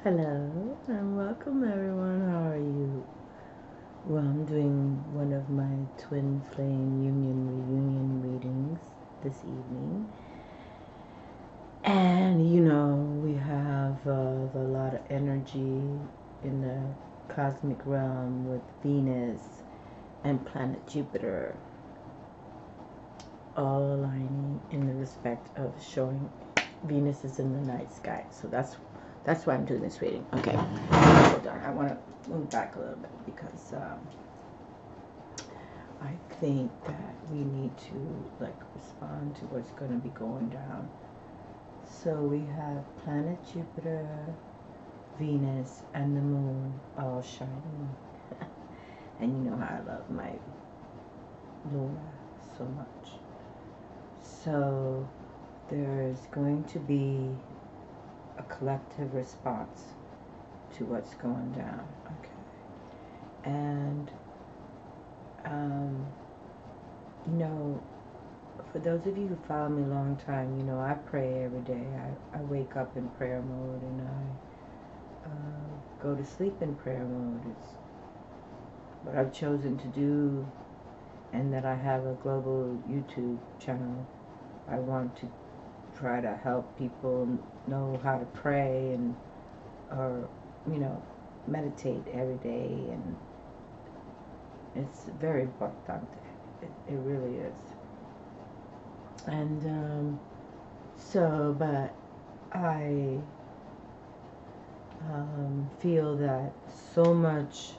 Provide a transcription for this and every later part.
Hello and welcome everyone. How are you? Well, I'm doing one of my twin flame union reunion readings this evening. And we have a lot of energy in the cosmic realm with Venus and planet Jupiter all aligning in the respect of showing Venus is in the night sky. So that's why I'm doing this reading. Okay, hold on. I want to move back a little bit because I think that we need to respond to what's going to be going down. So we have planet Jupiter, Venus, and the moon all shining. And you know how I love my Luna so much. So there's going to be a collective response to what's going down. Okay. And for those of you who follow me a long time, I pray every day. I wake up in prayer mode and I go to sleep in prayer mode. It's what I've chosen to do, and that I have a global YouTube channel. I want to try to help people know how to pray or meditate every day, and it's very important. It really is. And but I feel that so much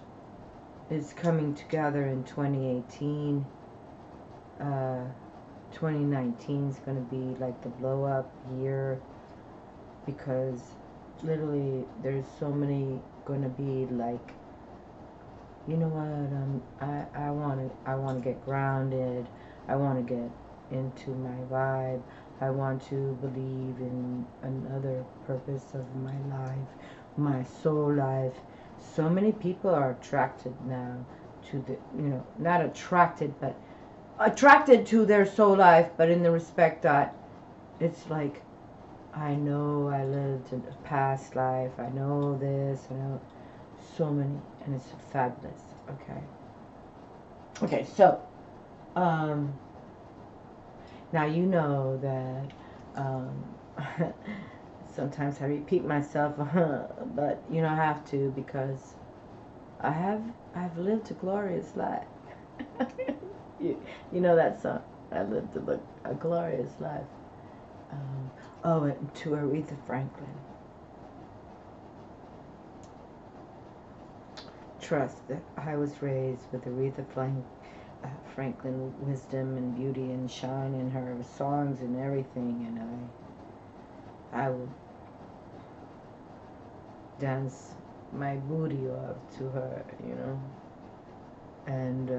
is coming together in 2018. 2019 is going to be like the blow up year, because literally there's so many going to be like, you know what, I want to get grounded. I want to get into my vibe. I want to believe in another purpose of my life, my soul life. So many people are attracted now to the, not attracted, but attracted to their soul life, but in the respect that it's like, I know I lived in a past life. I know this. I know so many, and it's fabulous. Okay, so now you know that sometimes I repeat myself, but I have to, because I've lived a glorious life. you know that song, I lived a glorious life. And to Aretha Franklin, trust that I was raised with Aretha Franklin wisdom and beauty and shine in her songs and everything, and I would dance my booty off to her, and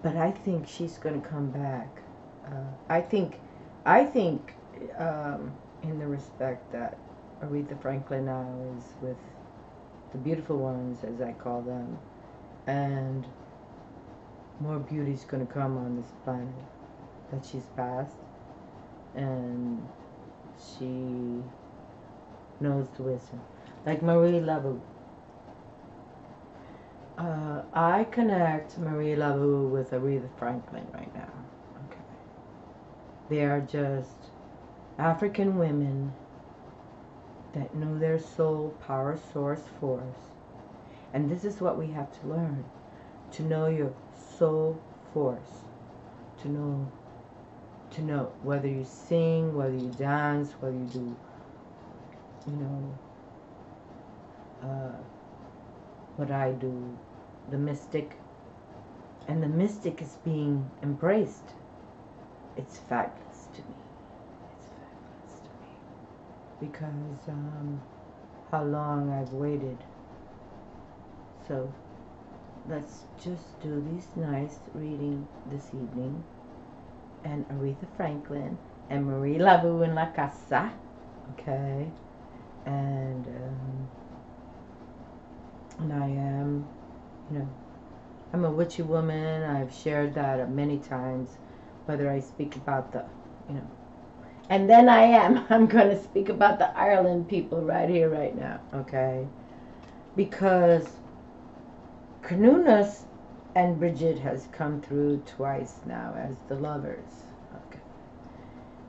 but I think she's going to come back. I think in the respect that Aretha Franklin now is with the beautiful ones, as I call them, and more beauty's going to come on this planet, that she's passed, and she knows the wisdom. Like Marie Laveau. I connect Marie Laveau with Aretha Franklin right now. Okay. They are just African women that know their soul power source force. And this is what we have to learn. To know your soul force. To know whether you sing, whether you dance, whether you do, what I do, the mystic. And the mystic is being embraced. It's fabulous to me. It's fabulous to me. Because how long I've waited. So let's just do this nice reading this evening. And Aretha Franklin and Marie Laveau in La Casa. Okay. And I am, I'm a witchy woman. I've shared that many times, whether I speak about the, And then I'm going to speak about the Ireland people right here, right now, okay? Because CERNUNNOS and BRIGID has come through twice now as the lovers, okay?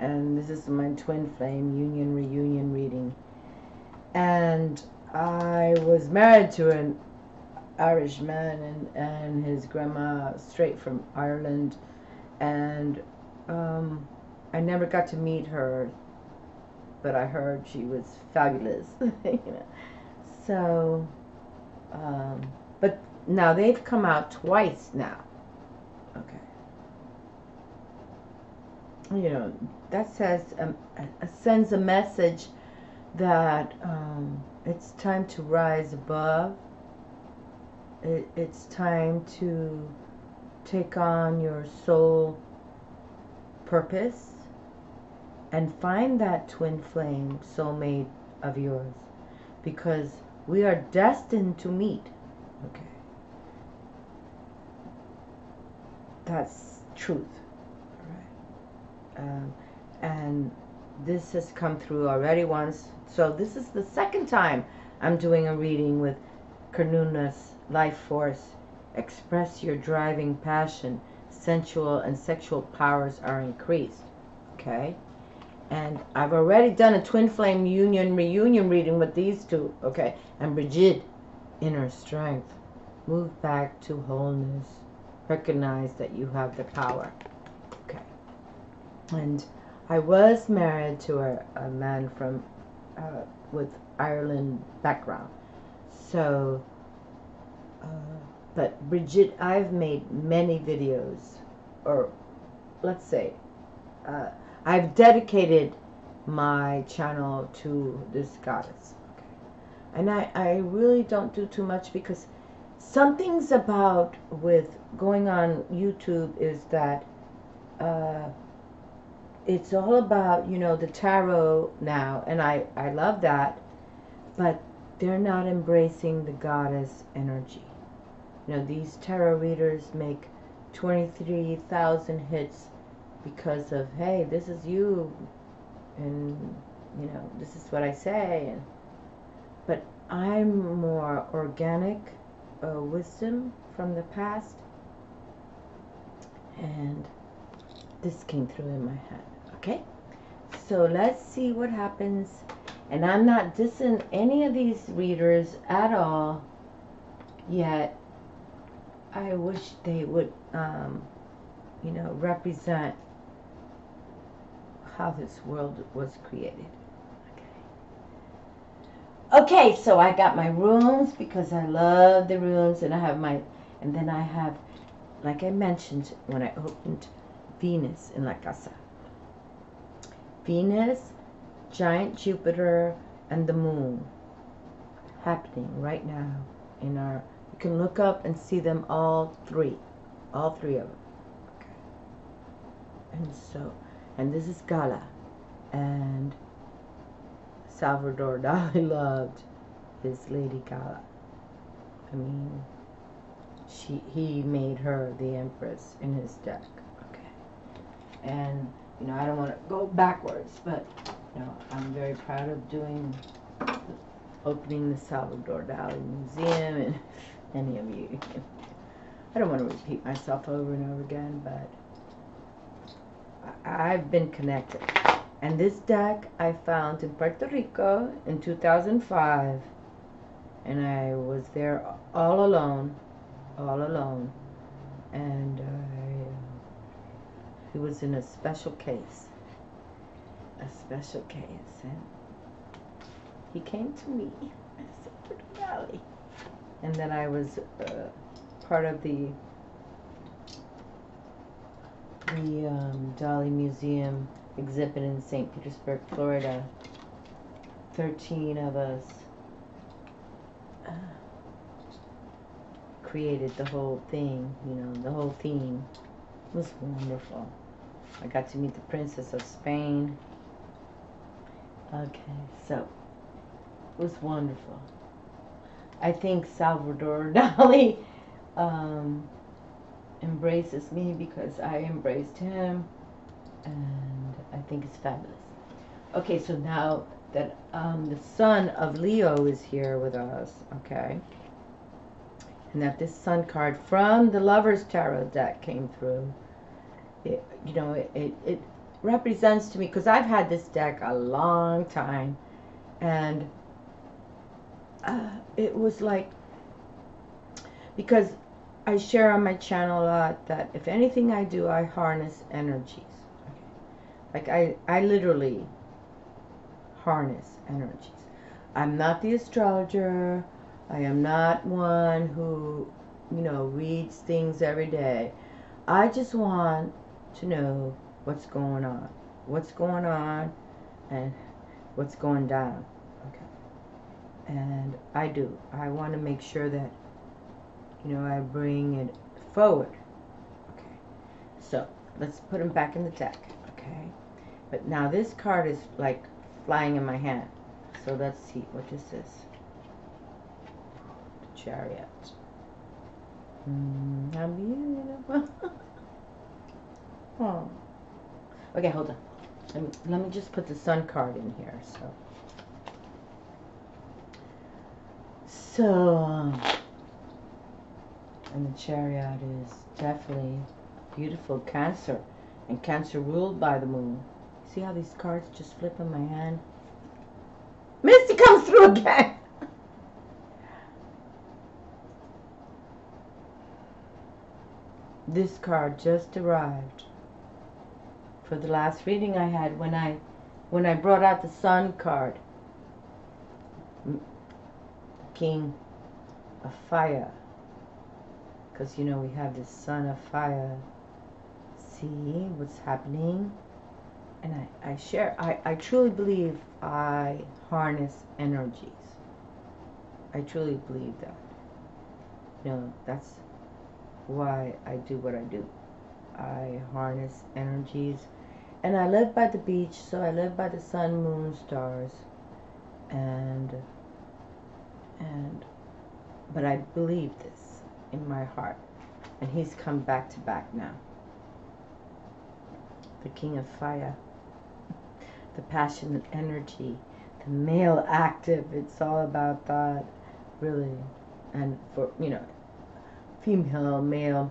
And this is my twin flame union reunion reading. And I was married to an Irish man and his grandma straight from Ireland, and I never got to meet her, but I heard she was fabulous. You know. So, but now they've come out twice now. Okay. You know, that says sends a message that it's time to rise above. It's time to take on your soul purpose and find that twin flame soulmate of yours, because we are destined to meet. Okay, that's truth. All right. And this has come through already once, so this is the second time I'm doing a reading with CERNUNNOS life force. Express your driving passion. Sensual and sexual powers are increased. Okay, and I've already done a twin flame union reunion reading with these two. Okay, and BRIGID Inner Strength. Move back to wholeness. Recognize that you have the power. Okay, and I was married to a man from with Ireland background. So, but BRIGID, I've made many videos, or let's say, I've dedicated my channel to this goddess. Okay. And I really don't do too much, because something's about with going on YouTube is that it's all about, you know, the tarot now, and I love that, but they're not embracing the goddess energy. You know, these tarot readers make 23,000 hits because of, hey, this is you, and, you know, this is what I say. And, but I'm more organic wisdom from the past, and this came through in my head. Okay, so let's see what happens. And I'm not dissing any of these readers at all, yet I wish they would, you know, represent how this world was created. Okay, so I got my runes because I love the runes, and I have my, and then I have, like I mentioned when I opened, Venus in La Casa. Venus, giant Jupiter, and the moon happening right now in our, you can look up and see them all three of them. Okay. And so, and this is Gala, and Salvador Dali loved his Lady Gala. I mean, he made her the Empress in his deck. Okay. And, you know, I don't want to go backwards, but, you know, I'm very proud of opening the Salvador Dali Museum, and any of you. I don't want to repeat myself over and over again, but I've been connected. And this deck I found in Puerto Rico in 2005, and I was there all alone, and it was in a special case, and he came to me and said, Valley. And then I was part of the Dali Museum exhibit in St. Petersburg, Florida. 13 of us created the whole thing, you know, the whole theme. It was wonderful. I got to meet the Princess of Spain. Okay, so it was wonderful. I think Salvador Dali embraces me because I embraced him, and I think it's fabulous. Okay, so now that the Sun of Leo is here with us, okay, and that this Sun card from the Lover's Tarot deck came through, it, you know, it represents to me, because I've had this deck a long time, and it was like, because I share on my channel a lot that if anything I do, I harness energies. Like I literally harness energies. I'm not the astrologer. I am not one who, you know, reads things every day. I just want to know what's going on. What's going on and what's going down. Okay. And I do. I want to make sure that, you know, I bring it forward. Okay. So, let's put them back in the deck. Okay. But now this card is like flying in my hand. So let's see, what is this? The Chariot. How beautiful. Oh. Okay, hold on. Let me just put the Sun card in here. So, and the Chariot is definitely beautiful Cancer, and Cancer ruled by the moon. See how these cards just flip in my hand? Misty comes through again. This card just arrived for the last reading I had when I brought out the Sun card. The King of Fire. Because, you know, we have this Sun of Fire. See what's happening? And I share, I truly believe I harness energies. I truly believe that. You know, that's why I do what I do. I harness energies. And I live by the beach, so I live by the sun, moon, stars. But I believe this in my heart. And he's come back to back now. The King of Fire. The passionate energy, the male active, it's all about that, really. And for, you know, female, male,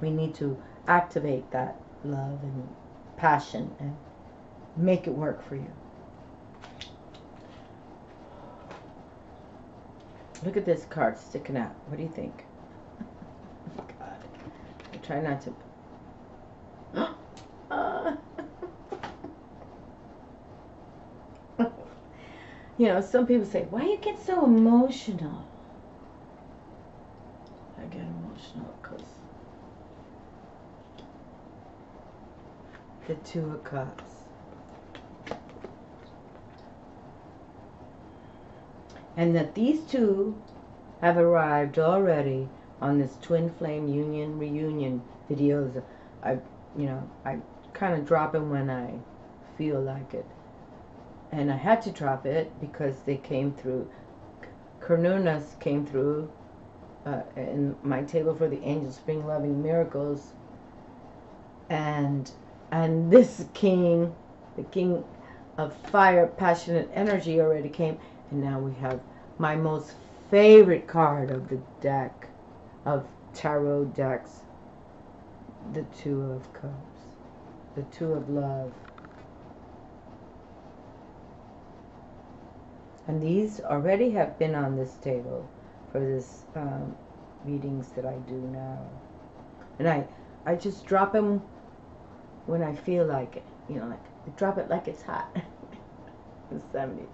we need to activate that love and passion and make it work for you. Look at this card sticking out. What do you think? God, I try not to. You know, some people say, why you get so emotional? I get emotional because the Two of Cups. And that these two have arrived already on this twin flame union reunion videos. I kind of drop them when I feel like it. And I had to drop it because they came through. CERNUNNOS came through in my table for the angels bring loving miracles. And this king, the King of Fire, passionate energy already came. And now we have my most favorite card of the deck, of tarot decks, the Two of Cups, the Two of Love. And these already have been on this table for this readings that I do now. And I just drop them when I feel like it. You know, like I drop it like it's hot. The 70s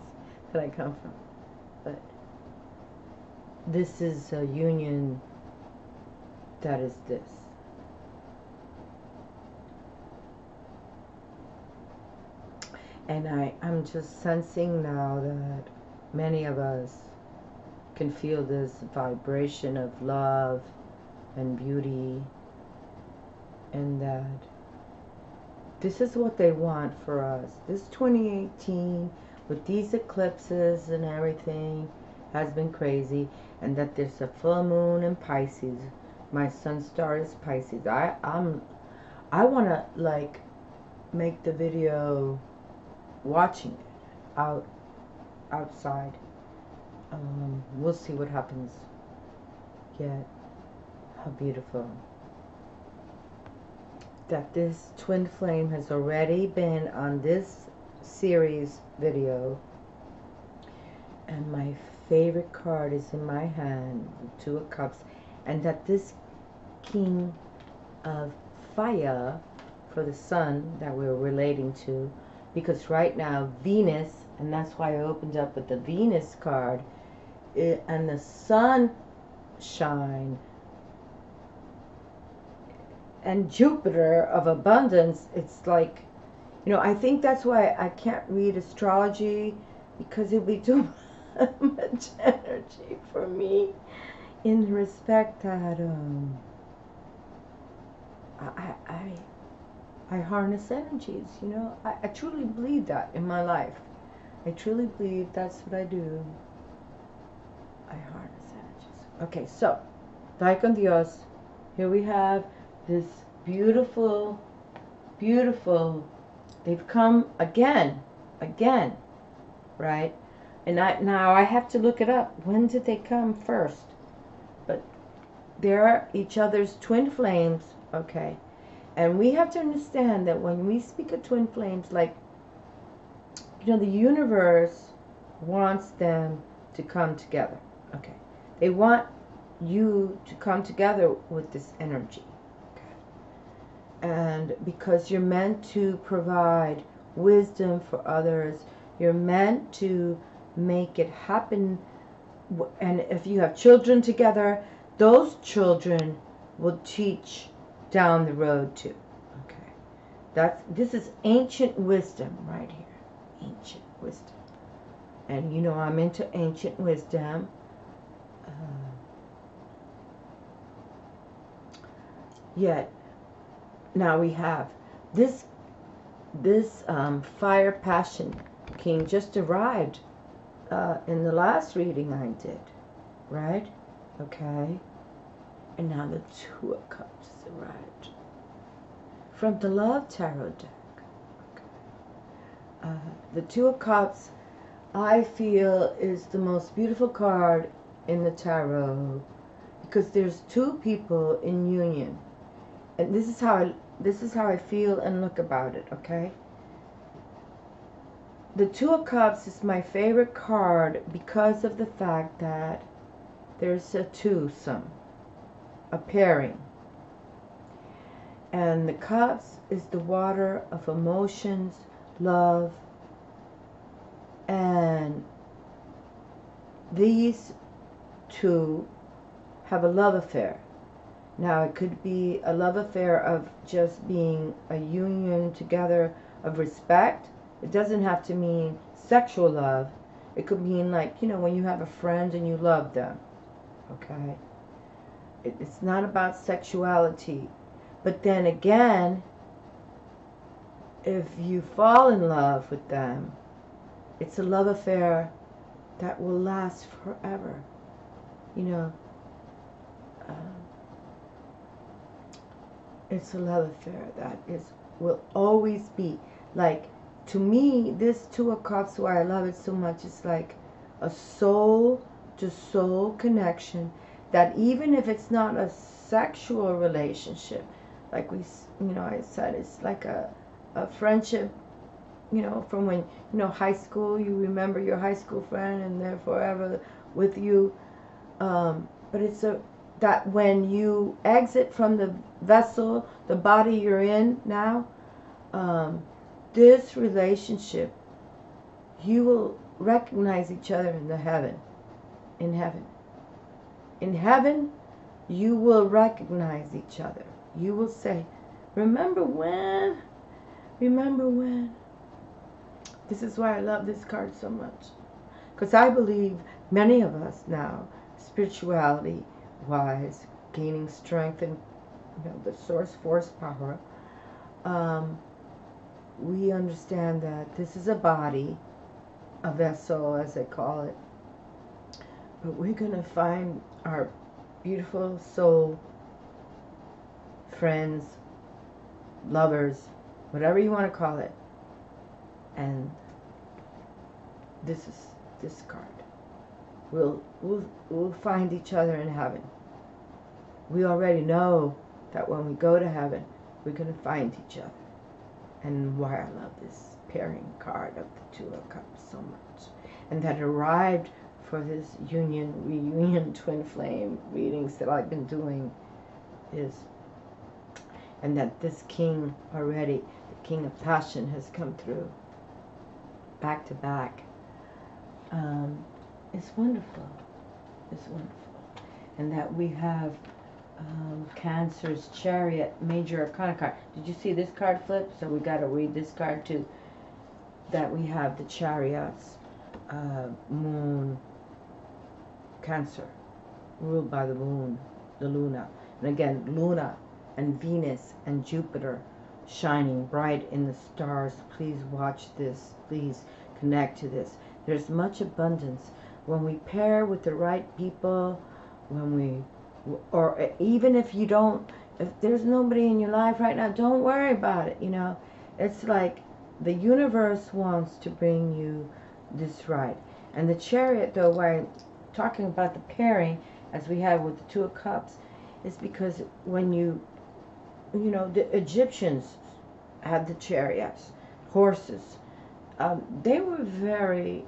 that I come from. But this is a union that is this. And I'm just sensing now that many of us can feel this vibration of love and beauty, and that this is what they want for us. This 2018, with these eclipses and everything, has been crazy, and that there's a full moon in Pisces. My sun star is Pisces. I want to like make the video watching it outside. We'll see what happens yet. How beautiful that this twin flame has already been on this series video, and my favorite card is in my hand, the Two of Cups, and that this King of Fire for the sun that we're relating to, because right now Venus, and that's why I opened up with the Venus card, and the sunshine and Jupiter of abundance. It's like, you know, I think that's why I can't read astrology, because it'd be too much energy for me, in respect that I harness energies, you know. I truly believe that in my life. I truly believe that's what I do. I harness energies. Okay, so, Dai con Dios, here we have this beautiful, beautiful, they've come again, right? And now I have to look it up. When did they come first? But they're each other's twin flames, okay? And we have to understand that when we speak of twin flames, like, you know, the universe wants them to come together, okay? They want you to come together with this energy, okay? And because you're meant to provide wisdom for others, you're meant to make it happen. And if you have children together, those children will teach down the road too. Okay, this is ancient wisdom right here, ancient wisdom. And you know I'm into ancient wisdom. Yet now we have this fire passion king just arrived in the last reading I did, right? Okay. And now the Two of Cups arrived from the Love Tarot deck. Okay. The Two of Cups, I feel, is the most beautiful card in the tarot, because there's two people in union, and this is how I feel and look about it. Okay. The Two of Cups is my favorite card because of the fact that there's a twosome, a pairing. And the cups is the water of emotions, love, and these two have a love affair. Now it could be a love affair of just being a union together of respect. It doesn't have to mean sexual love. It could mean, like, you know, when you have a friend and you love them. Okay? It's not about sexuality. But then again, if you fall in love with them, it's a love affair that will last forever. You know, it's a love affair that will always be. Like, to me, this Two of Cups, why I love it so much, is like a soul-to-soul connection, that even if it's not a sexual relationship, like I said, it's like a friendship, you know, from when, you know, high school, you remember your high school friend and they're forever with you. But it's that when you exit from the vessel, the body you're in now, this relationship, you will recognize each other in heaven. In heaven, you will recognize each other. You will say, remember when? Remember when? This is why I love this card so much. Because I believe many of us now, spirituality-wise, gaining strength and, you know, the source force power, we understand that this is a body, a vessel as they call it, but we're going to find our beautiful soul friends, lovers, whatever you want to call it, and This is this card. We'll find each other in heaven. We already know that when we go to heaven, we're going to find each other. And why I love this pairing card of the Two of Cups so much. And that arrived for this reunion, twin flame readings that I've been doing is, and that this king already, the king of passion, has come through back to back. It's wonderful. It's wonderful. And that we have Cancer's Chariot, Major Arcana card. Did you see this card flip? So we got to read this card too. That we have the Chariots, Moon, Cancer, ruled by the Moon, the Luna. And again, Luna and Venus and Jupiter shining bright in the stars. Please watch this. Please connect to this. There's much abundance. When we pair with the right people, when we, or even if you don't, if there's nobody in your life right now, don't worry about it, you know. It's like the universe wants to bring you this right. And the Chariot, though, why I'm talking about the pairing, as we have with the Two of Cups, is because when you know, the Egyptians had the chariots, horses. They were very,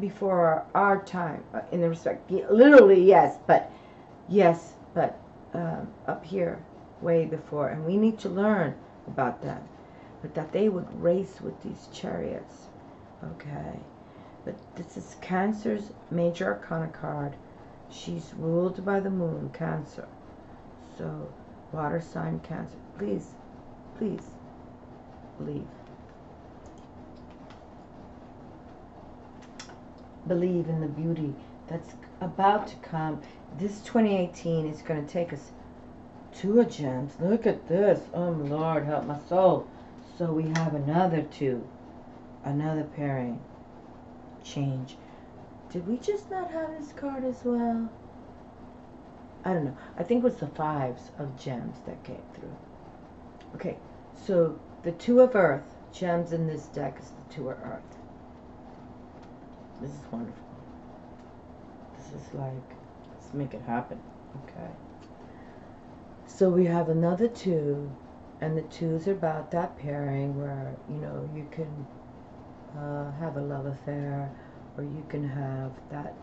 before our time, in the respect, literally yes, but up here, way before, and we need to learn about that. But that they would race with these chariots, okay. But this is Cancer's Major Arcana card. She's ruled by the Moon, Cancer. So, water sign Cancer. Please, please, believe. Believe in the beauty that's about to come. This 2018 is going to take us to a gems. Look at this. Oh, Lord, help my soul. So we have another two. Another pairing. Change. Did we just not have this card as well? I don't know. I think it was the fives of gems that came through. Okay, so the Two of Earth. Gems in this deck is the Two of Earth. This is wonderful. This is like, let's make it happen. Okay. So we have another two, and the twos are about that pairing where, you know, you can have a love affair, or you can have that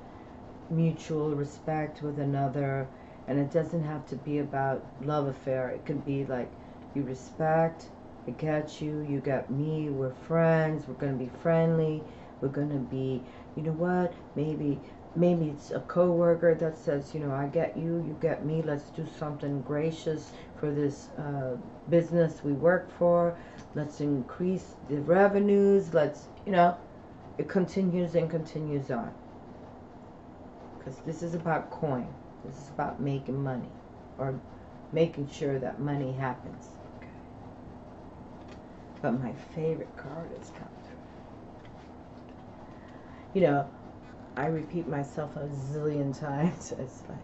mutual respect with another, and it doesn't have to be about love affair. It could be like, you respect, I get you, you get me, we're friends, we're going to be friendly, we're going to be, you know what, maybe it's a co-worker that says, you know, I get you, you get me, let's do something gracious for this business we work for, let's increase the revenues, let's, you know, it continues and continues on. Because this is about coin. This is about making money, or making sure that money happens. Okay. But my favorite card has come through. You know, I repeat myself a zillion times. It's like,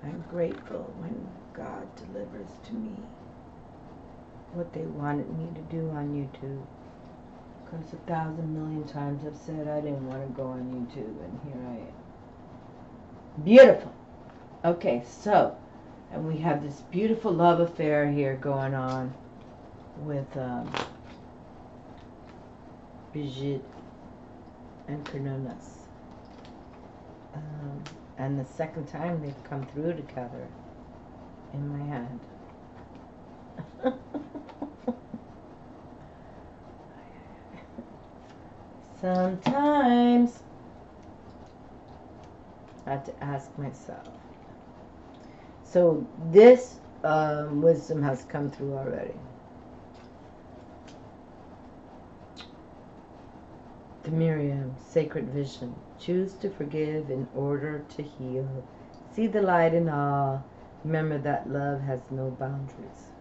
I'm grateful when God delivers to me what they wanted me to do on YouTube. Because 1,000 million times I've said I didn't want to go on YouTube, and here I am. Beautiful. Okay, so, and we have this beautiful love affair here going on with BRIGID and CERNUNNOS. And the second time they've come through together in my hand. Sometimes I have to ask myself. So this wisdom has come through already. The MYRIAM, sacred vision. Choose to forgive in order to heal. See the light in all. Remember that love has no boundaries.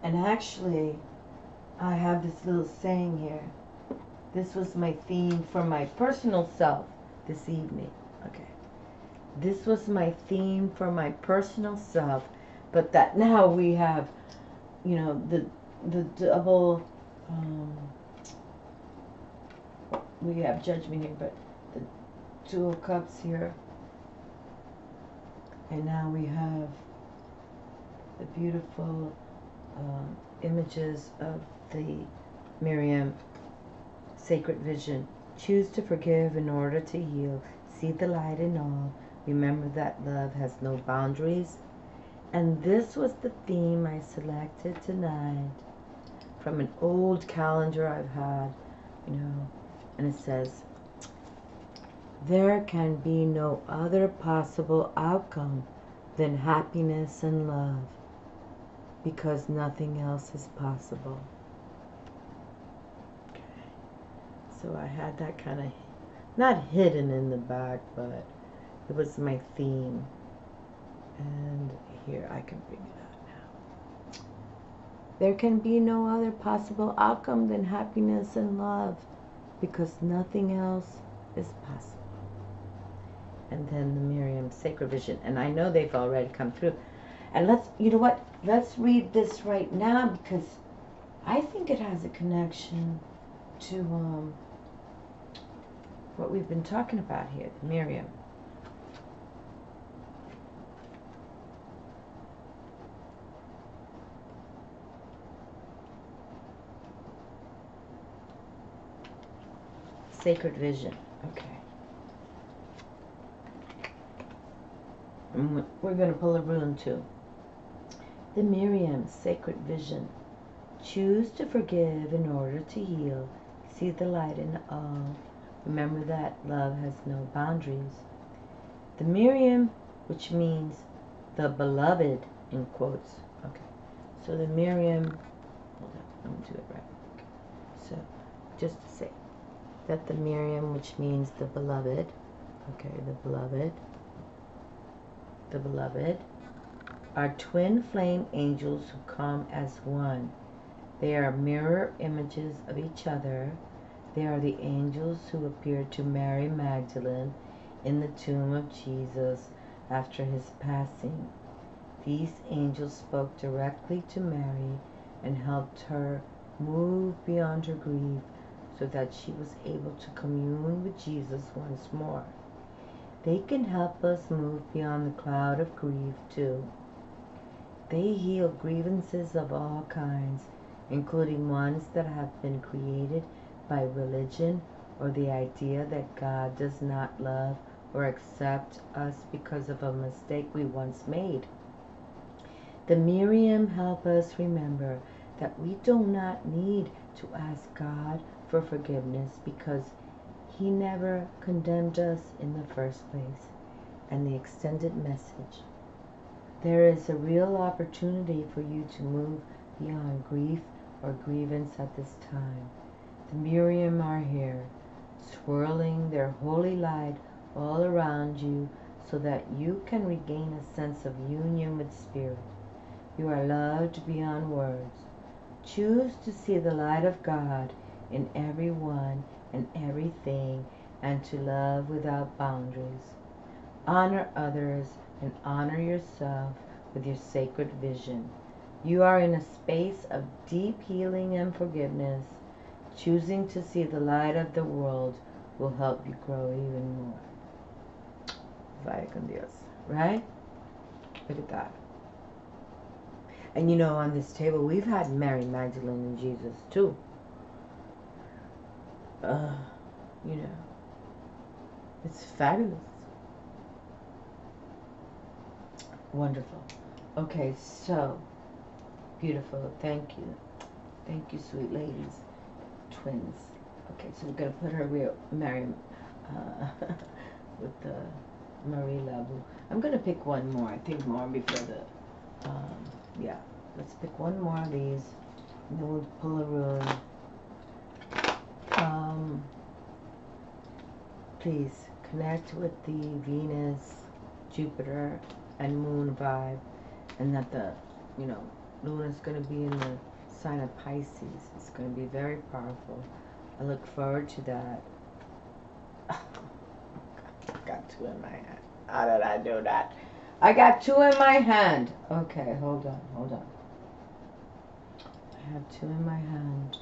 And actually, I have this little saying here. This was my theme for my personal self this evening. Okay. This was my theme for my personal self, but that now we have, you know, the double, we have Judgment here, but the Two of Cups here. And now we have the beautiful images of the MYRIAM sacred vision. Choose to forgive in order to heal. See the light in all. Remember that love has no boundaries. And this was the theme I selected tonight from an old calendar I've had, and it says, there can be no other possible outcome than happiness and love, because nothing else is possible. Okay. So I had that kind of, not hidden in the back, but it was my theme. And here, I can bring it out now. There can be no other possible outcome than happiness and love, because nothing else is possible. And then the MYRIAM sacred vision. And I know they've already come through. And you know what? Let's read this right now, because I think it has a connection to what we've been talking about here, the MYRIAM. Sacred vision. Okay. And we're going to pull a rune too. The MYRIAM sacred vision. Choose to forgive in order to heal. See the light in all. Remember that love has no boundaries. The MYRIAM, which means the beloved, in quotes. Okay. So the MYRIAM, hold on, I'm going to do it right. Okay. So, just to say that the MYRIAM, which means the beloved, okay, the beloved, are twin flame angels who come as one. They are mirror images of each other. They are the angels who appeared to Mary Magdalene in the tomb of Jesus after his passing. These angels spoke directly to Mary and helped her move beyond her grief so that she was able to commune with Jesus once more. They can help us move beyond the cloud of grief too. They heal grievances of all kinds, including ones that have been created by religion or the idea that God does not love or accept us because of a mistake we once made. The MYRIAM help us remember that we do not need to ask God for forgiveness because he never condemned us in the first place. And the extended message. There is a real opportunity for you to move beyond grief or grievance at this time. The MYRIAM are here, swirling their holy light all around you so that you can regain a sense of union with Spirit. You are loved beyond words. Choose to see the light of God in everyone and everything, and to love without boundaries. Honor others and honor yourself with your sacred vision. You are in a space of deep healing and forgiveness. Choosing to see the light of the world will help you grow even more. Vaya con Dios. Right? Look at that. And on this table, we've had Mary Magdalene and Jesus too. It's fabulous. Wonderful. Okay, so beautiful. Thank you. Thank you, sweet ladies. Twins. Okay, so we're going to put her Mary with the Marie Labu. I'm going to pick one more. I think more before the, yeah. Let's pick one more of these. And then we'll pull a rune. Please connect with the Venus, Jupiter, and Moon vibe. And that the, Luna is going to be in the sign of Pisces. It's going to be very powerful. I look forward to that. I got two in my hand. How did I do that? I got two in my hand. Okay, hold on. I have two in my hand.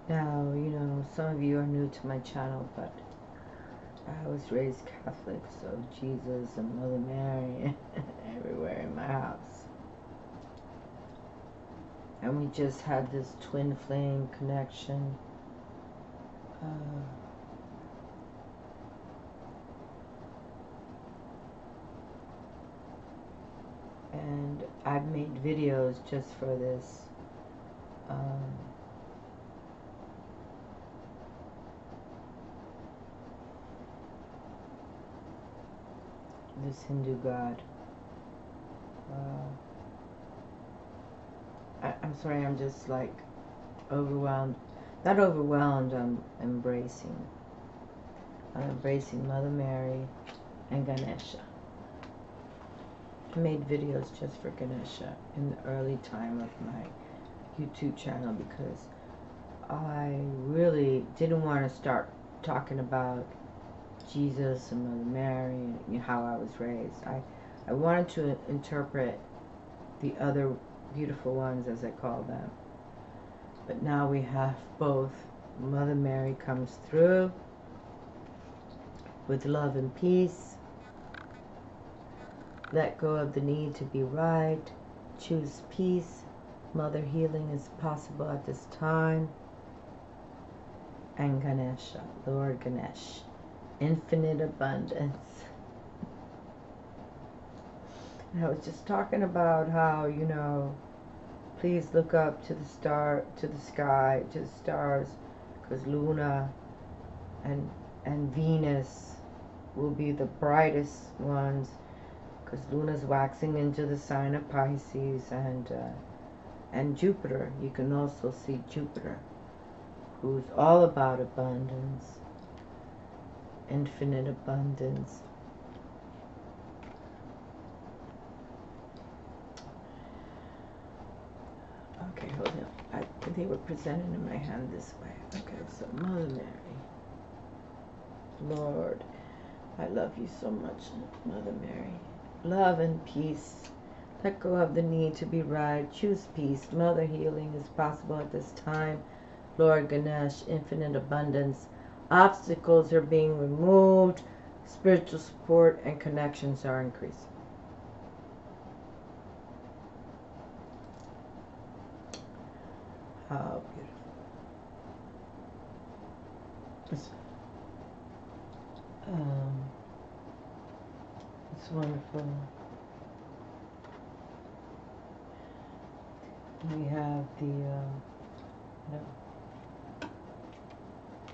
Now, you know, some of you are new to my channel, but I was raised Catholic, so Jesus and Mother Mary everywhere in my house. And we just had this twin flame connection. And I've made videos just for this. This Hindu god. I'm sorry, I'm just like overwhelmed. Not overwhelmed, I'm embracing. I'm embracing Mother Mary and Ganesha. I made videos just for Ganesha in the early time of my YouTube channel because I really didn't want to start talking about Jesus and Mother Mary and, you know, how I was raised. I wanted to interpret the other beautiful ones, as I call them. But now we have both. Mother Mary comes through with love and peace. Let go of the need to be right. Choose peace. Mother healing is possible at this time. And Ganesha, Lord Ganesh, infinite abundance. And I was just talking about how, you know, please look up to the star, to the sky, to the stars, because Luna and Venus will be the brightest ones, because Luna's waxing into the sign of Pisces, and Jupiter. You can also see Jupiter, who's all about abundance, infinite abundance. Okay, hold on. They were presented in my hand this way. Okay, so Mother Mary. Lord, I love you so much, Mother Mary. Love and peace. Let go of the need to be right. Choose peace. Mother healing is possible at this time. Lord Ganesh, infinite abundance. Obstacles are being removed. Spiritual support and connections are increasing. How beautiful. It's wonderful. We have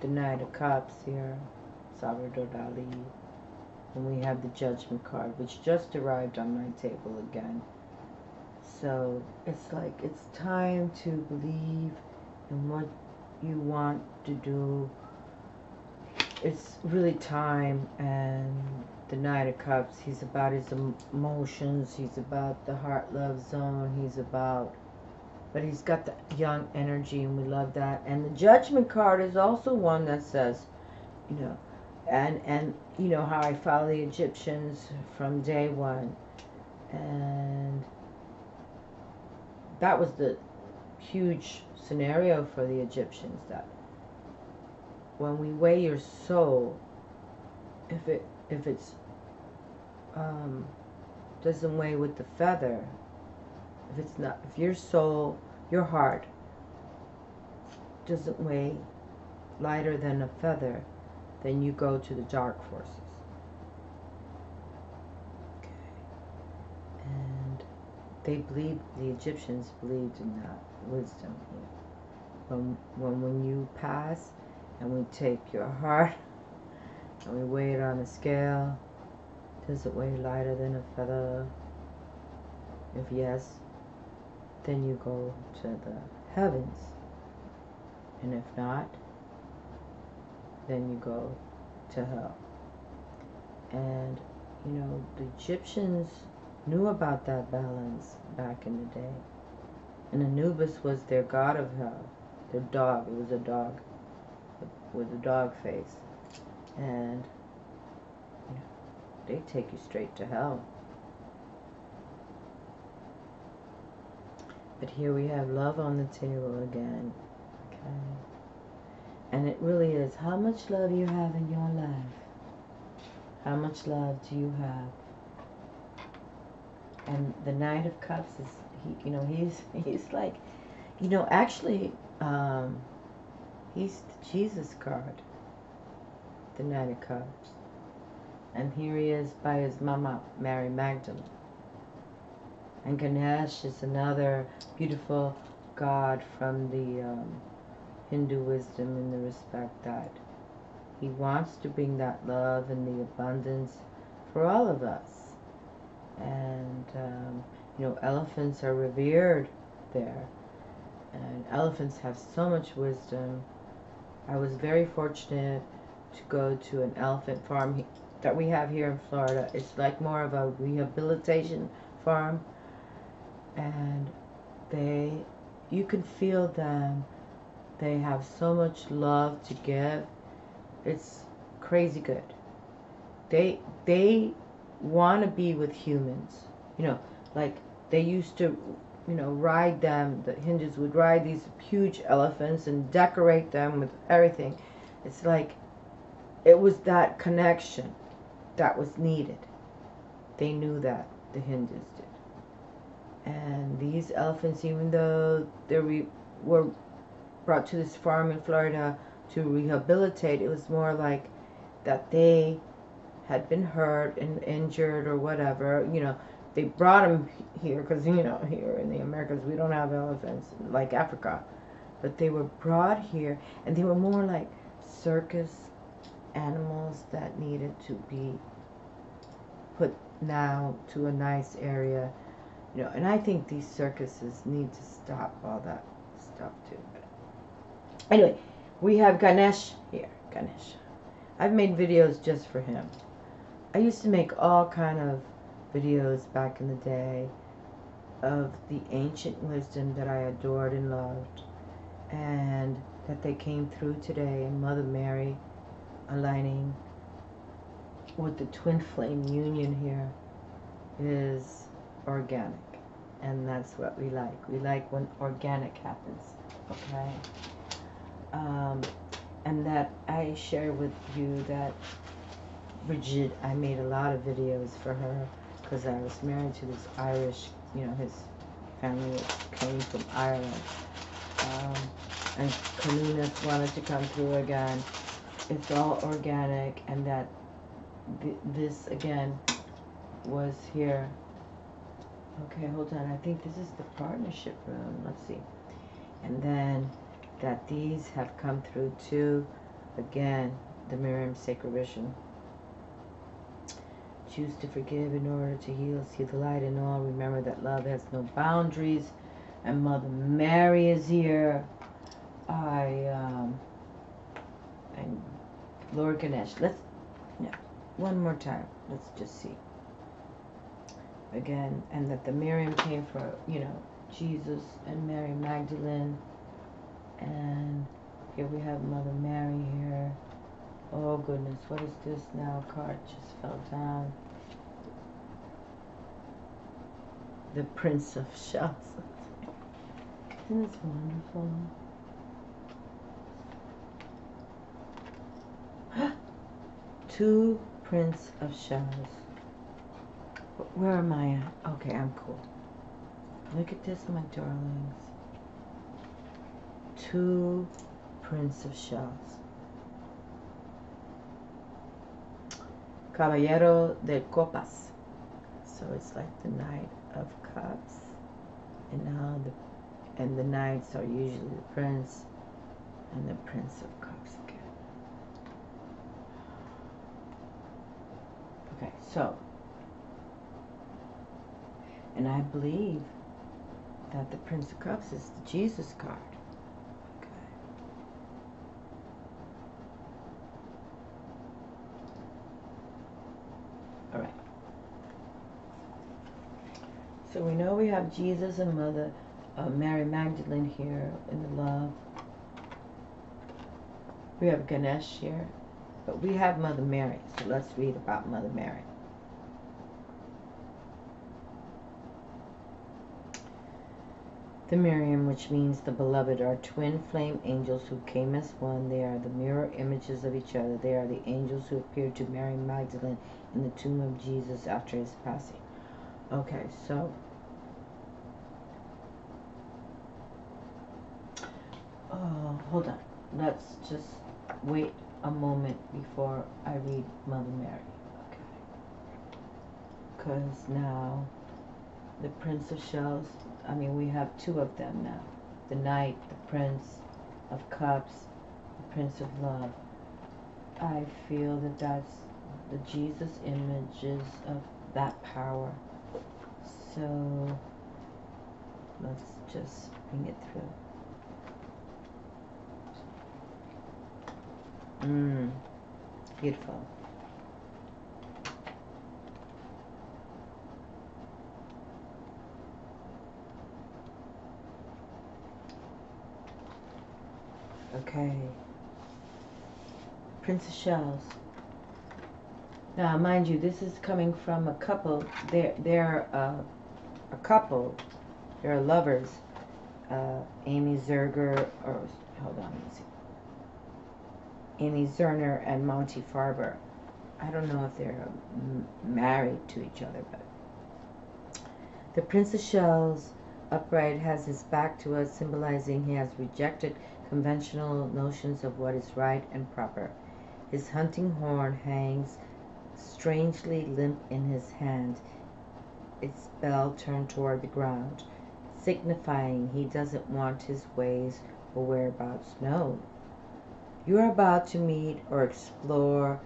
the Knight of Cups here, Salvador Dali, and we have the Judgment card, which just arrived on my table again. So it's like it's time to believe in what you want to do. It's really time. And the Knight of Cups, he's about his emotions, he's about the heart love zone, but he's got the young energy, and we love that. And the Judgment card is also one that says, you know, and you know how I follow the Egyptians from day one, and that was the huge scenario for the Egyptians, that when we weigh your soul, if it's doesn't weigh with the feather, if your soul, your heart doesn't weigh lighter than a feather, then you go to the dark forces. Okay. And the Egyptians believed in that wisdom here. When you pass and we take your heart and we weigh it on a scale, does it weigh lighter than a feather? If yes, then you go to the heavens. And if not, then you go to hell. And, you know, the Egyptians knew about that balance back in the day. And Anubis was their god of hell. their dog. It was a dog with a dog face. And you know, they take you straight to hell. But here we have love on the table again. Okay. And it really is, how much love you have in your life? How much love do you have? And the Knight of Cups is, he's like, actually, he's the Jesus card, the Knight of Cups. And here he is by his mama, Mary Magdalene. And Ganesh is another beautiful god from the Hindu wisdom, in the respect that he wants to bring that love and the abundance for all of us. And, elephants are revered there. And elephants have so much wisdom. I was very fortunate to go to an elephant farm that we have here in Florida. It's like more of a rehabilitation farm. And you can feel them. They have so much love to give. It's crazy good. They want to be with humans. Like they used to, ride them. The Hindus would ride these huge elephants and decorate them with everything. It's like it was that connection that was needed. They knew that, the Hindus did. And these elephants, even though they were brought to this farm in Florida to rehabilitate, it was more like that they had been hurt and injured or whatever. They brought them here because, here in the Americas we don't have elephants like Africa. But they were brought here, and they were more like circus animals that needed to be put now to a nice area. And I think these circuses need to stop all that stuff too. But anyway, we have Ganesh here. Ganesh. I've made videos just for him. I used to make all kind of videos back in the day of the ancient wisdom that I adored and loved, and that they came through today. And Mother Mary aligning with the twin flame union here is organic. And that's what we like. We like when organic happens. Okay? And that I share with you that BRIGID, I made a lot of videos for her because I was married to this Irish, his family came from Ireland. And CERNUNNOS wanted to come through again. It's all organic, and that this again was here. Okay, hold on. I think this is the partnership room. Let's see. And then that these have come through too. Again, the MYRIAM Sacred Vision. Choose to forgive in order to heal. See the light in all. Remember that love has no boundaries. And Mother Mary is here. And Lord Ganesh. One more time. Let's just see. Again, and that the MYRIAM came for, Jesus and Mary Magdalene. And here we have Mother Mary here. Oh goodness, what is this now? Card just fell down. The Prince of Shells. Isn't this wonderful? Two Prince of Shells. Where am I at? Okay, I'm cool. Look at this, my darlings. Two Prince of Shells. Caballero de Copas. So it's like the Knight of Cups. And now the Knights are usually the Prince and the Prince of Cups again. Okay, so, and I believe that the Prince of Cups is the Jesus card. Okay. All right. So we know we have Jesus and Mother Mary Magdalene here in the love. We have Ganesh here, but we have Mother Mary, so let's read about Mother Mary. The MYRIAM, which means the beloved, are twin flame angels who came as one. They are the mirror images of each other. They are the angels who appeared to Mary Magdalene in the tomb of Jesus after his passing. Okay, so hold on. Let's just wait a moment before I read Mother Mary. Okay. Because now the Prince of Shells, I mean, we have two of them now. The Knight, the Prince of Cups, the Prince of Love. I feel that that's the Jesus images of that power. So let's just bring it through. Beautiful. Okay. Prince of Shells. Now, mind you, this is coming from a couple. They're a couple. They're lovers. Amy Zerger, or hold on, let me see. Amy Zerner and Monty Farber. I don't know if they're married to each other, but the Prince of Shells, upright, has his back to us, symbolizing he has rejected conventional notions of what is right and proper. His hunting horn hangs strangely limp in his hand, its bell turned toward the ground, signifying he doesn't want his ways or whereabouts known. You are about to meet or explore,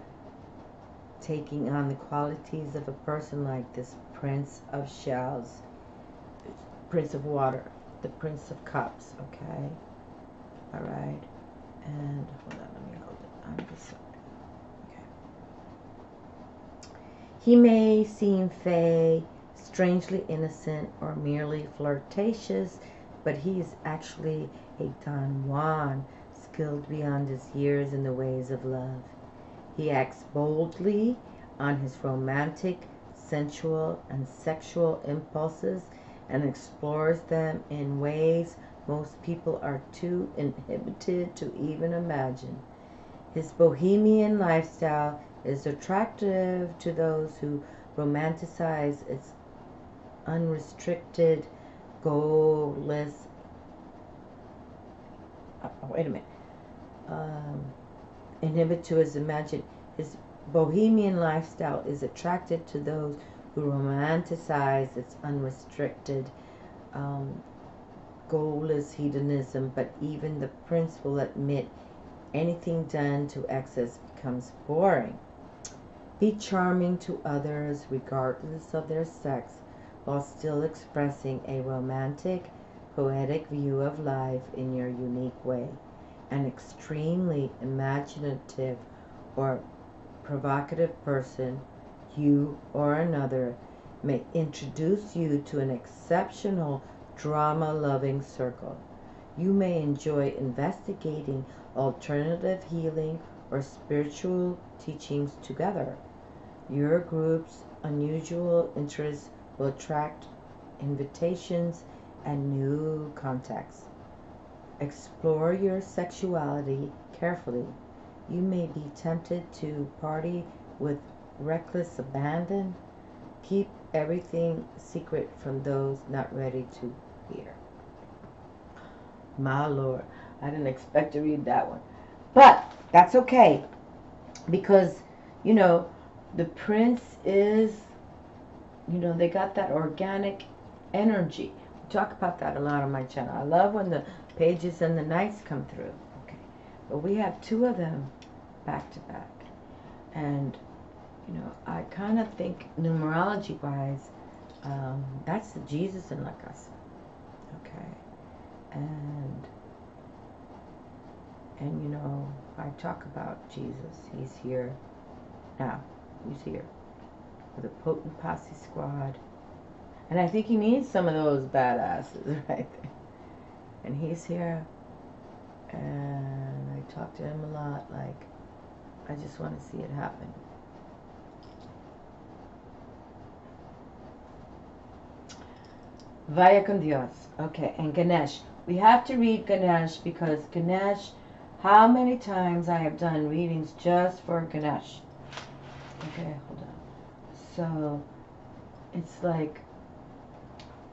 taking on the qualities of a person like this Prince of Shells, Prince of Water, the Prince of Cups, okay? All right. And hold on, let me hold it on this side. Okay. He may seem fey, strangely innocent, or merely flirtatious, but he is actually a Don Juan, skilled beyond his years in the ways of love. He acts boldly on his romantic, sensual, and sexual impulses and explores them in ways most people are too inhibited to even imagine. His bohemian lifestyle is attractive to those who romanticize its unrestricted, goalless, inhibit to his imagine. His bohemian lifestyle is attractive to those who romanticize its unrestricted, goalless hedonism, but even the prince will admit anything done to excess becomes boring. Be charming to others regardless of their sex, while still expressing a romantic, poetic view of life in your unique way. An extremely imaginative or provocative person, you or another, may introduce you to an exceptional drama-loving circle. You may enjoy investigating alternative healing or spiritual teachings together. Your group's unusual interests will attract invitations and new contacts. Explore your sexuality carefully. You may be tempted to party with reckless abandon. Keep everything secret from those not ready to hear. My Lord, I didn't expect to read that one. But that's okay, because, you know, the prince is, you know, they got that organic energy. We talk about that a lot on my channel. I love when the pages and the knights come through. Okay, but we have two of them back to back. And, you know, I kind of think numerology-wise, that's the Jesus in La Casa. Okay. And you know, I talk about Jesus. He's here now. He's here with a potent posse squad. And I think he needs some of those badasses right there. And he's here. And I I talk to him a lot. Like, I just want to see it happen. Vaya con Dios. Okay, and Ganesh. We have to read Ganesh because Ganesh, how many times I have done readings just for Ganesh. Okay, hold on. So, it's like,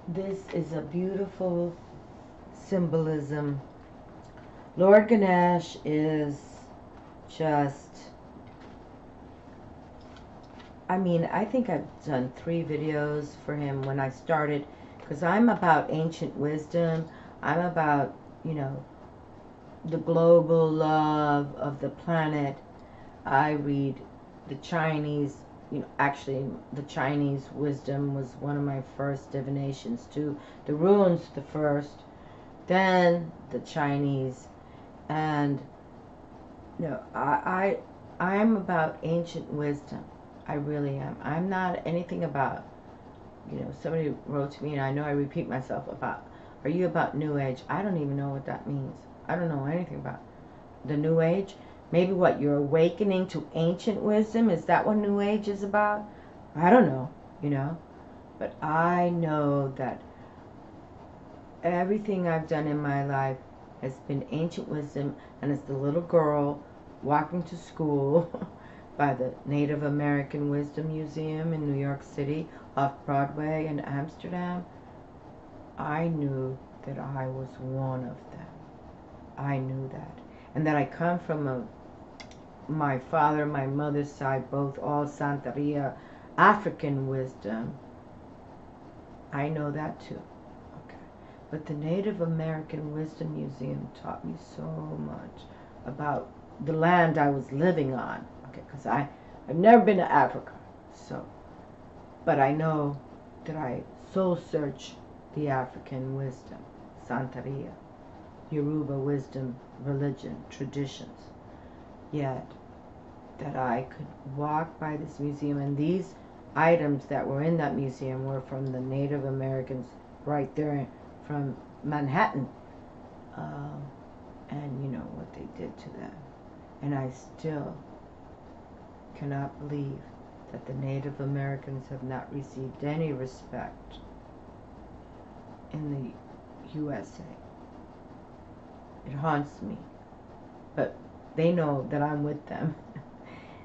this is a beautiful symbolism. Lord Ganesh is just, I mean, I think I've done 3 videos for him when I started, because I'm about ancient wisdom. I'm about, you know, the global love of the planet. I read the Chinese, you know, actually the Chinese wisdom was one of my first divinations too. The runes the first, then the Chinese. And you know, I'm about ancient wisdom. I really am. I'm not anything about, you know, somebody wrote to me, and I know I repeat myself about, are you about New Age? I don't even know what that means. I don't know anything about the New Age. Maybe what, you're awakening to ancient wisdom? Is that what New Age is about? I don't know, you know. But I know that everything I've done in my life has been ancient wisdom, and as the little girl walking to school by the Native American Wisdom Museum in New York City, off Broadway in Amsterdam, I knew that I was one of them. I knew that. And that I come from my father, my mother's side, both all Santeria, African wisdom. I know that too. Okay. But the Native American Wisdom Museum taught me so much about the land I was living on. Okay, because I've never been to Africa. So, but I know that I soul search the African wisdom, Santeria, Yoruba wisdom, religion, traditions. Yet, that I could walk by this museum, and these items that were in that museum were from the Native Americans right there from Manhattan. And you know what they did to them. And I still cannot believe that the Native Americans have not received any respect in the USA. It haunts me. But they know that I'm with them.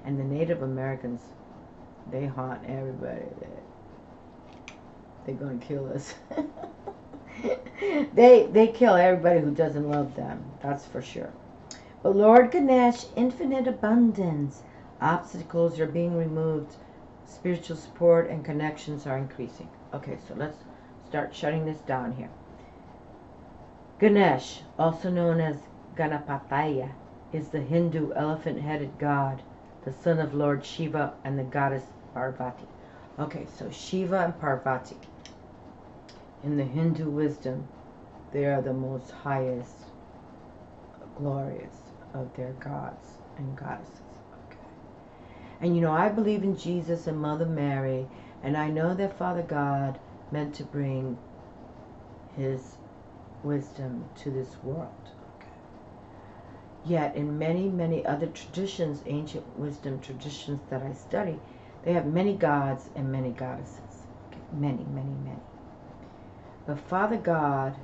And the Native Americans, they haunt everybody. They're going to kill us. They kill everybody who doesn't love them. That's for sure. But Lord Ganesh, infinite abundance. Obstacles are being removed. Spiritual support and connections are increasing. Okay, so let's start shutting this down here. Ganesh, also known as Ganapataya, is the Hindu elephant-headed god, the son of Lord Shiva and the goddess Parvati. Okay, so Shiva and Parvati. In the Hindu wisdom, they are the most highest, glorious of their gods and goddesses. Okay. And you know, I believe in Jesus and Mother Mary, and I know that Father God meant to bring his wisdom to this world. Okay. Yet in many, many other traditions, ancient wisdom traditions that I study, they have many gods and many goddesses. Okay. Many, many, many. But Father God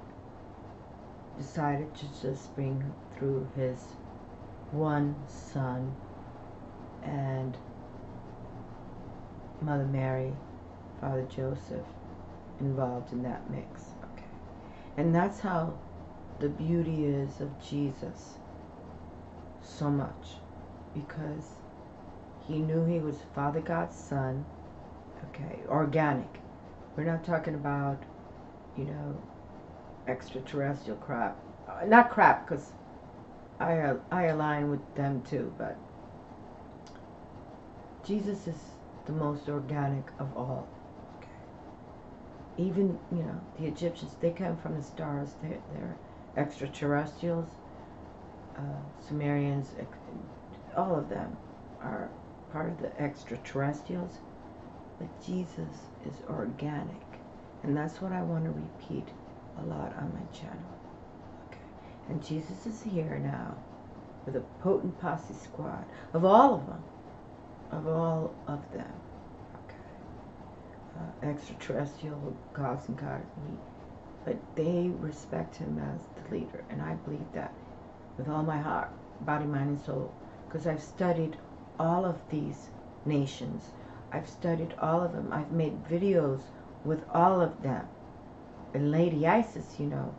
decided to just bring through his one son and Mother Mary, Father Joseph, involved in that mix. Okay. And that's how the beauty is of Jesus so much, because he knew he was Father God's son. Okay, organic. We're not talking about, you know, extraterrestrial crap. Not crap, because I align with them too, but Jesus is the most organic of all. Okay. Even, you know, the Egyptians, they come from the stars. They're extraterrestrials. Sumerians, all of them are part of the extraterrestrials. But Jesus is organic. And that's what I want to repeat a lot on my channel. Okay. And Jesus is here now. with a potent posse squad of all of them, of all of them. Okay, extraterrestrial gods and gods, but they respect him as the leader, and I believe that with all my heart, body, mind, and soul, because I've studied all of these nations. I've studied all of them. I've made videos with all of them. And Lady Isis, you know,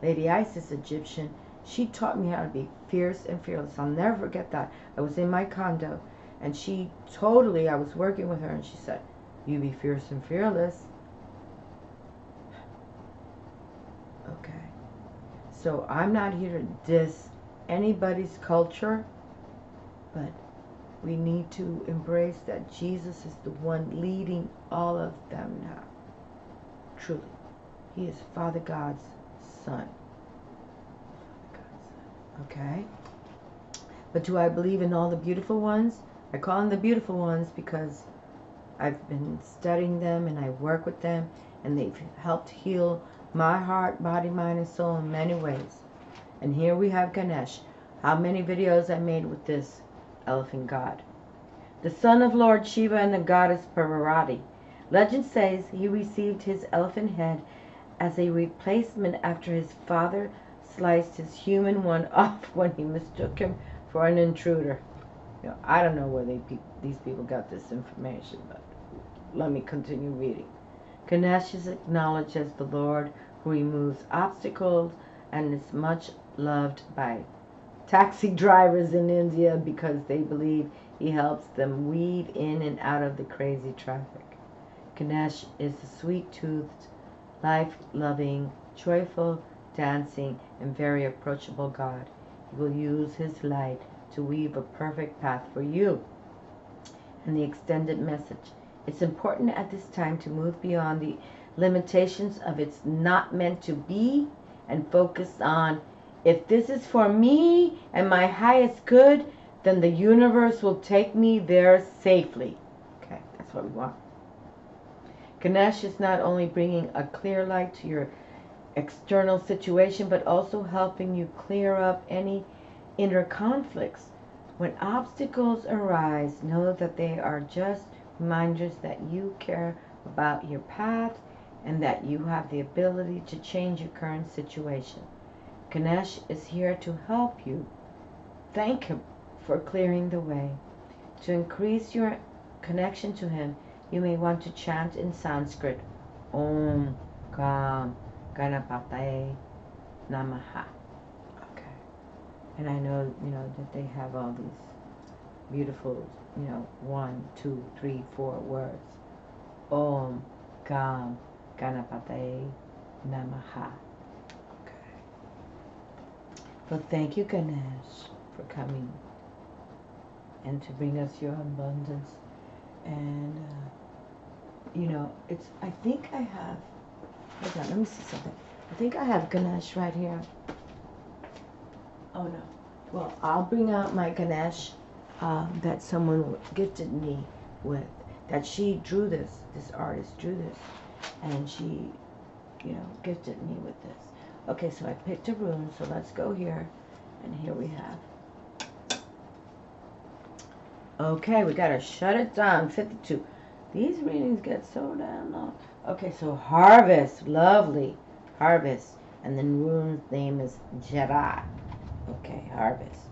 Lady Isis, Egyptian, she taught me how to be fierce and fearless. I'll never forget that. I was in my condo, and she totally, I was working with her, and she said, you be fierce and fearless. Okay. So I'm not here to diss anybody's culture, but we need to embrace that Jesus is the one leading all of them now. Truly. He is Father God's Son. Okay? But do I believe in all the beautiful ones? I call them the beautiful ones because I've been studying them and I work with them, and they've helped heal my heart, body, mind, and soul in many ways. And here we have Ganesh. How many videos I made with this elephant god. The son of Lord Shiva and the goddess Parvati. Legend says he received his elephant head as a replacement after his father sliced his human one off when he mistook him for an intruder. You know, I don't know where these people got this information, but let me continue reading. Ganesh is acknowledged as the Lord who removes obstacles and is much loved by taxi drivers in India because they believe he helps them weave in and out of the crazy traffic. Ganesh is a sweet-toothed, life-loving, joyful, dancing, and very approachable God. He will use his light to weave a perfect path for you. And the extended message. It's important at this time to move beyond the limitations of it's not meant to be and focus on, if this is for me and my highest good, then the universe will take me there safely. Okay, that's what we want. Ganesh is not only bringing a clear light to your external situation, but also helping you clear up any inner conflicts. When obstacles arise, know that they are just reminders that you care about your path and that you have the ability to change your current situation. Ganesh is here to help you. Thank him for clearing the way. To increase your connection to him, you may want to chant in Sanskrit, Om Gam Ganapataye Namaha. Okay. And I know, that they have all these beautiful, 1, 2, 3, 4 words. Om Gam Ganapataye Namaha. Well, thank you, Ganesh, for coming and to bring us your abundance. And, I think I have, hold on, let me see something. I think I have Ganesh right here. Oh, no. Well, I'll bring out my Ganesh that someone gifted me with, that she drew this artist drew this, and she, gifted me with this. Okay, so I picked a rune, so let's go here, and here we have. Okay, we gotta shut it down, 52. These readings get so damn long. Okay, so harvest, lovely, harvest, and then rune's name is Jera. Okay, harvest.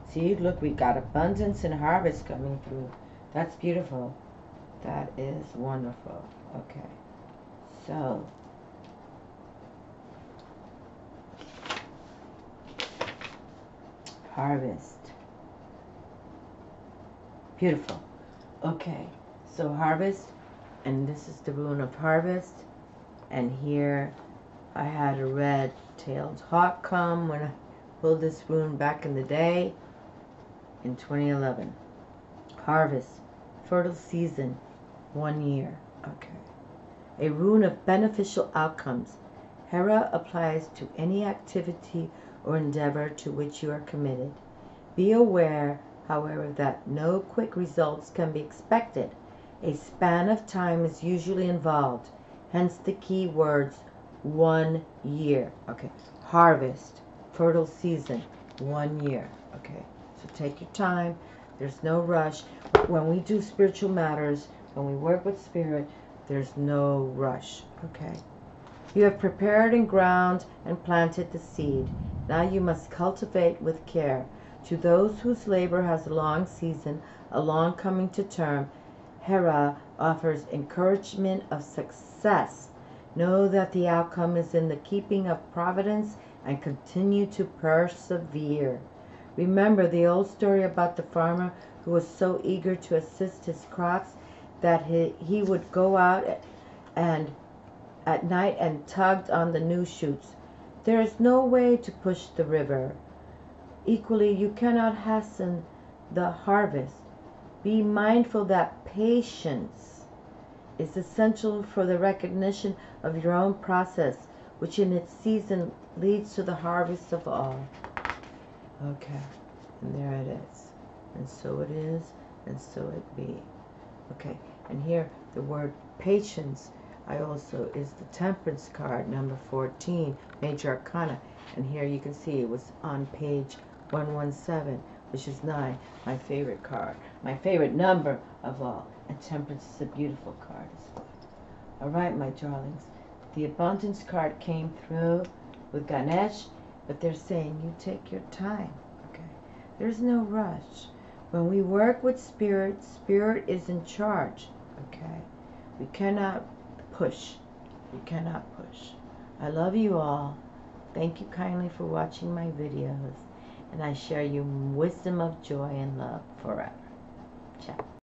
See, look, we got abundance and harvest coming through. That's beautiful. That is wonderful. Okay, so harvest. Beautiful. Okay, so harvest, and this is the rune of harvest, and here I had a red-tailed hawk come when I pulled this rune back in the day in 2011. Harvest, fertile season, 1 year. Okay. A rune of beneficial outcomes. Hera applies to any activity or endeavor to which you are committed. Be aware, however, that no quick results can be expected. A span of time is usually involved, hence the key words 1 year. Okay, harvest, fertile season, 1 year. Okay, So take your time. There's no rush. When we do spiritual matters, when we work with spirit, there's no rush. Okay? You have prepared and ground and planted the seed. Now you must cultivate with care. To those whose labor has a long season, a long coming to term, Hera offers encouragement of success. Know that the outcome is in the keeping of providence and continue to persevere. Remember the old story about the farmer who was so eager to assist his crops that he would go out and at night and tugged on the new shoots. There is no way to push the river. Equally, you cannot hasten the harvest. Be mindful that patience is essential for the recognition of your own process, which in its season leads to the harvest of all. Okay, and there it is. And so it is, and so it be. Okay, and here the word patience is the Temperance card, number 14, Major Arcana. And here you can see it was on page 117, which is 9, my favorite card, my favorite number of all. And Temperance is a beautiful card as well. All right, my darlings, the Abundance card came through with Ganesh, but they're saying you take your time, okay? There's no rush. When we work with spirit, spirit is in charge, okay? We cannot push. We cannot push. I love you all. Thank you kindly for watching my videos, and I share you wisdom of joy and love forever. Ciao.